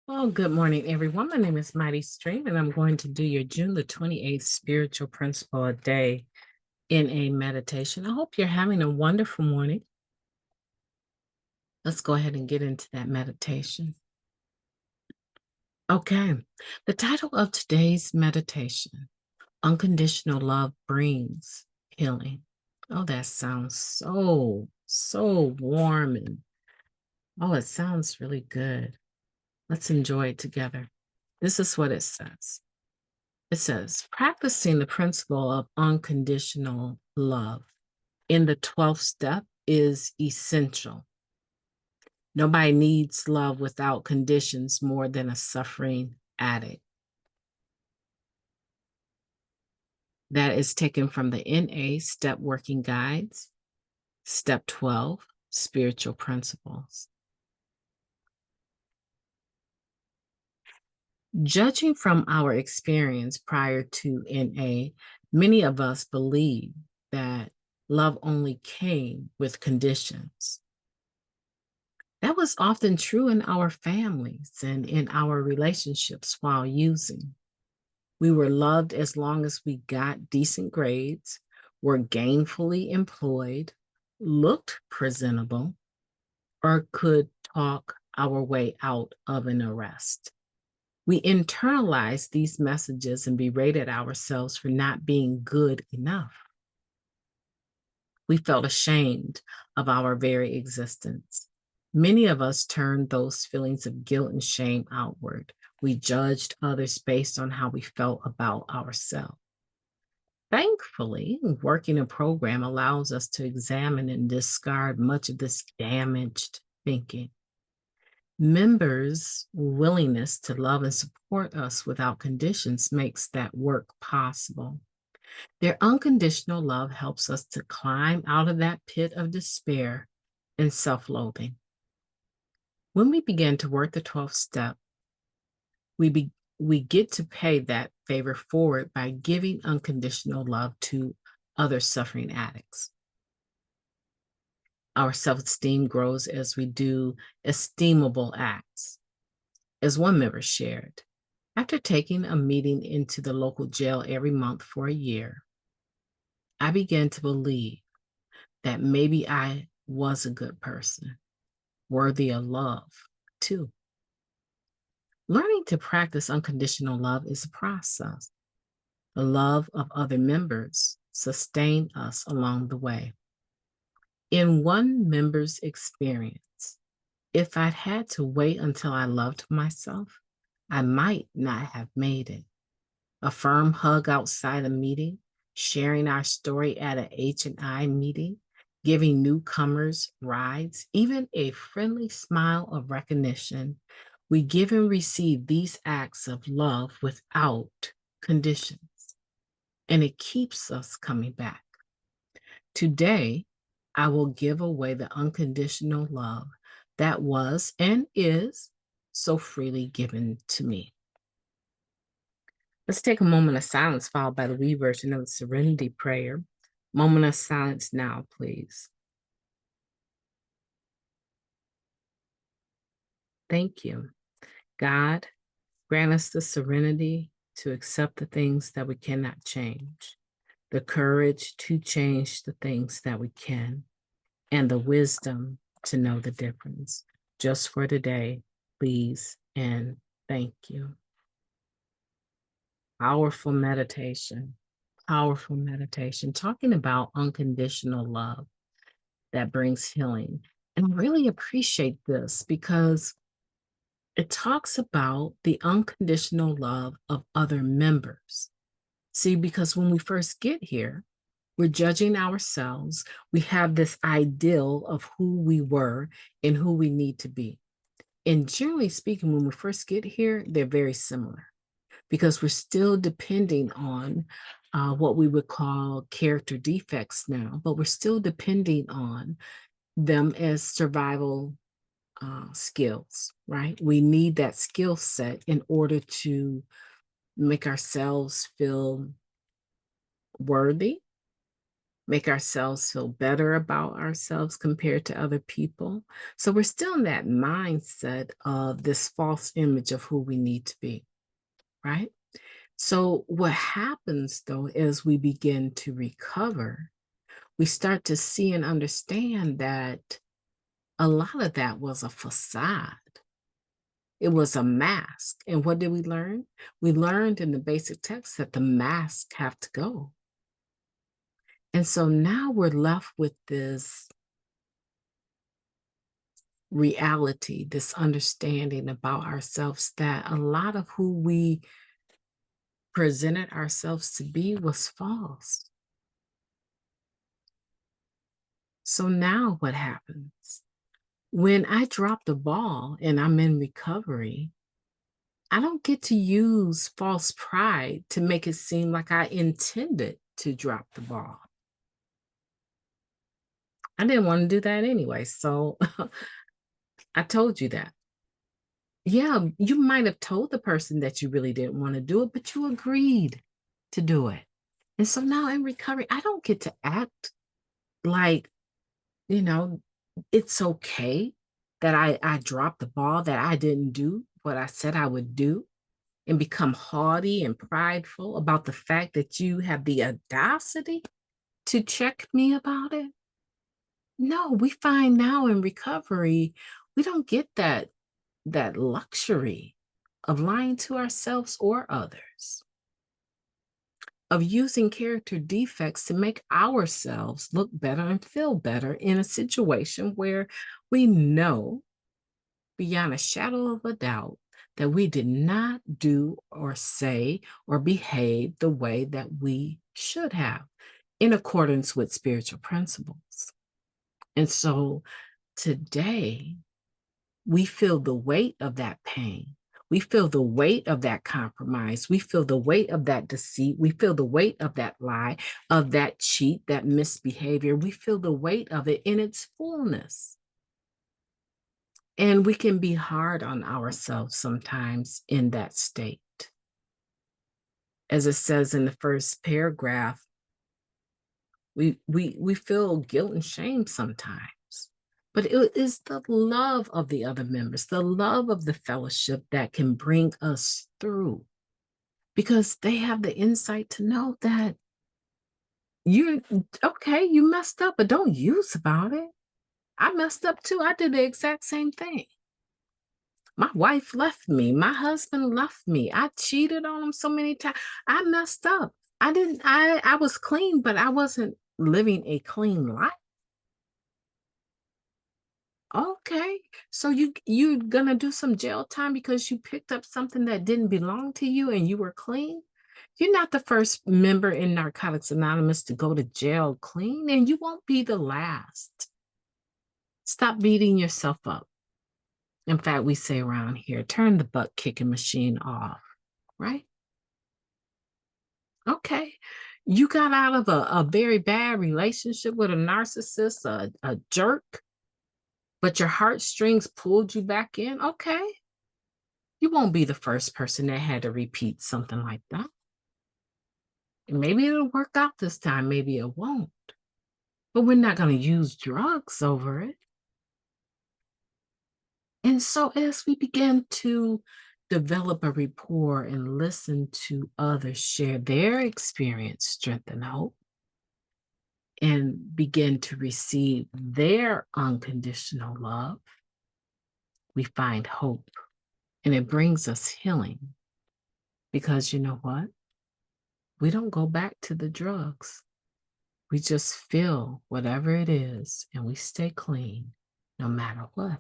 Well, good morning, everyone. My name is MightyStream, and I'm going to do your June the 28th spiritual principle a day in a meditation. I hope you're having a wonderful morning. Let's go ahead and get into that meditation. Okay, the title of today's meditation, Unconditional Love Brings Healing. Oh, that sounds so warm and oh, it sounds really good. Let's enjoy it together. This is what it says. It says, practicing the principle of unconditional love in the 12th step is essential. Nobody needs love without conditions more than a suffering addict. That is taken from the NA Step Working Guides, Step 12, Spiritual Principles. Judging from our experience prior to NA, many of us believe that love only came with conditions. That was often true in our families and in our relationships while using. We were loved as long as we got decent grades, were gainfully employed, looked presentable, or could talk our way out of an arrest. We internalized these messages and berated ourselves for not being good enough. We felt ashamed of our very existence. Many of us turned those feelings of guilt and shame outward. We judged others based on how we felt about ourselves. Thankfully, working a program allows us to examine and discard much of this damaged thinking. Members' willingness to love and support us without conditions makes that work possible. Their unconditional love helps us to climb out of that pit of despair and self-loathing. When we begin to work the 12th step, we get to pay that favor forward by giving unconditional love to other suffering addicts. Our self-esteem grows as we do esteemable acts. As one member shared, after taking a meeting into the local jail every month for a year, I began to believe that maybe I was a good person, worthy of love too. Learning to practice unconditional love is a process. The love of other members sustain us along the way. In one member's experience, if I'd had to wait until I loved myself, I might not have made it. A firm hug outside a meeting, sharing our story at an H&I meeting, giving newcomers rides, even a friendly smile of recognition. We give and receive these acts of love without conditions, and it keeps us coming back. Today, I will give away the unconditional love that was and is so freely given to me. Let's take a moment of silence followed by the wee version of the Serenity Prayer. Moment of silence now, please. Thank you. God, grant us the serenity to accept the things that we cannot change, the courage to change the things that we can, and the wisdom to know the difference. Just for today, please and thank you. Powerful meditation, powerful meditation, talking about unconditional love that brings healing. And I really appreciate this because it talks about the unconditional love of other members. See, because when we first get here, we're judging ourselves. We have this ideal of who we were and who we need to be. And generally speaking, when we first get here, they're very similar because we're still depending on what we would call character defects now, but we're still depending on them as survival skills, right? We need that skill set in order to make ourselves feel worthy, make ourselves feel better about ourselves compared to other people. So we're still in that mindset of this false image of who we need to be, right? So what happens though is we begin to recover, we start to see and understand that a lot of that was a facade. It was a mask. And what did we learn? We learned in the basic text that the masks have to go. And so now we're left with this reality, this understanding about ourselves that a lot of who we presented ourselves to be was false. So now what happens? When I drop the ball and I'm in recovery, I don't get to use false pride to make it seem like I intended to drop the ball. I didn't want to do that anyway. So I told you that. Yeah, you might have told the person that you really didn't want to do it, but you agreed to do it. And so now in recovery, I don't get to act like, you know, it's okay that I dropped the ball, that I didn't do what I said I would do, and become haughty and prideful about the fact that you have the audacity to check me about it. No, we find now in recovery, we don't get that luxury of lying to ourselves or others, of using character defects to make ourselves look better and feel better in a situation where we know beyond a shadow of a doubt that we did not do or say or behave the way that we should have in accordance with spiritual principles. And so today, we feel the weight of that pain. We feel the weight of that compromise. We feel the weight of that deceit. We feel the weight of that lie, of that cheat, that misbehavior. We feel the weight of it in its fullness. And we can be hard on ourselves sometimes in that state. As it says in the first paragraph, we feel guilt and shame sometimes. But it is the love of the other members, the love of the fellowship that can bring us through, because they have the insight to know that you're okay, you messed up, but don't use about it. I messed up too. I did the exact same thing. My wife left me. My husband left me. I cheated on him so many times. I messed up. I was clean, but I wasn't living a clean life. Okay. So you're gonna do some jail time because you picked up something that didn't belong to you and you were clean? You're not the first member in Narcotics Anonymous to go to jail clean, and you won't be the last. Stop beating yourself up. In fact, we say around here, turn the butt kicking machine off, right? Okay. You got out of a very bad relationship with a narcissist, a jerk, but your heartstrings pulled you back in. Okay. You won't be the first person that had to repeat something like that. And maybe it'll work out this time, maybe it won't. But we're not going to use drugs over it. And so, as we begin to develop a rapport and listen to others share their experience, strength, and hope, and begin to receive their unconditional love, we find hope. And it brings us healing. Because you know what? We don't go back to the drugs. We just feel whatever it is and we stay clean no matter what.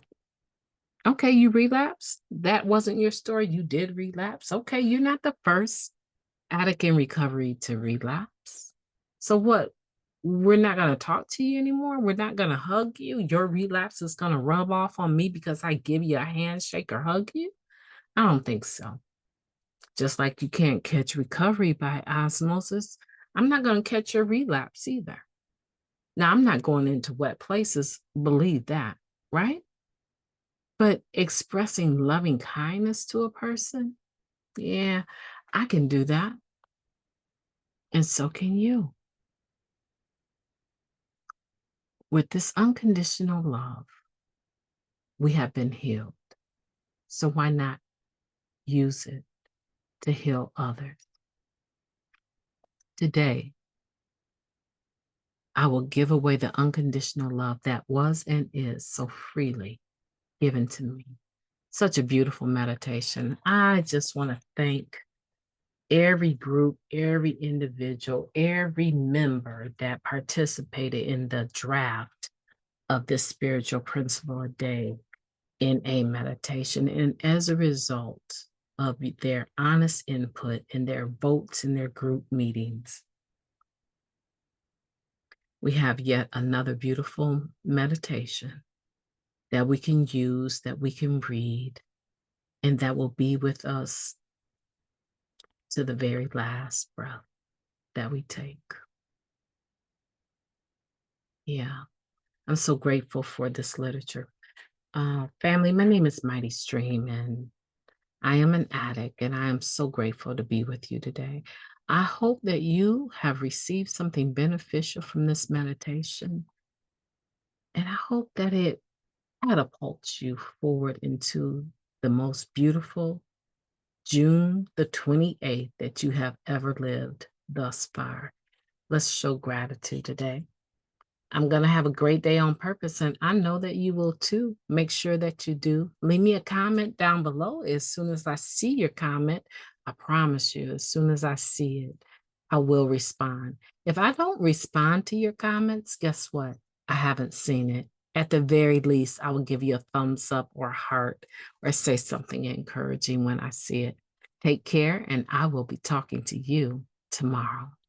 Okay, you relapsed. That wasn't your story. You did relapse. Okay, you're not the first addict in recovery to relapse. So what? We're not going to talk to you anymore. We're not going to hug you. Your relapse is going to rub off on me because I give you a handshake or hug you. I don't think so. Just like you can't catch recovery by osmosis, I'm not going to catch your relapse either. Now, I'm not going into wet places, believe that, right? But expressing loving kindness to a person, yeah, I can do that. And so can you. With this unconditional love, we have been healed. So why not use it to heal others? Today, I will give away the unconditional love that was and is so freely given to me. Such a beautiful meditation. I just want to thank every group, every individual, every member that participated in the draft of this spiritual principle a day in a meditation. And as a result of their honest input and their votes in their group meetings, we have yet another beautiful meditation that we can use, that we can read, and that will be with us to the very last breath that we take. Yeah, I'm so grateful for this literature. Family, my name is Mighty Stream, and I am an addict, and I am so grateful to be with you today. I hope that you have received something beneficial from this meditation, and I hope that it catapults you forward into the most beautiful June the 28th that you have ever lived thus far. Let's show gratitude today. I'm going to have a great day on purpose, and I know that you will too. Make sure that you do. Leave me a comment down below as soon as I see your comment. I promise you, as soon as I see it, I will respond. If I don't respond to your comments, guess what? I haven't seen it. At the very least, I will give you a thumbs up or a heart or say something encouraging when I see it. Take care, and I will be talking to you tomorrow.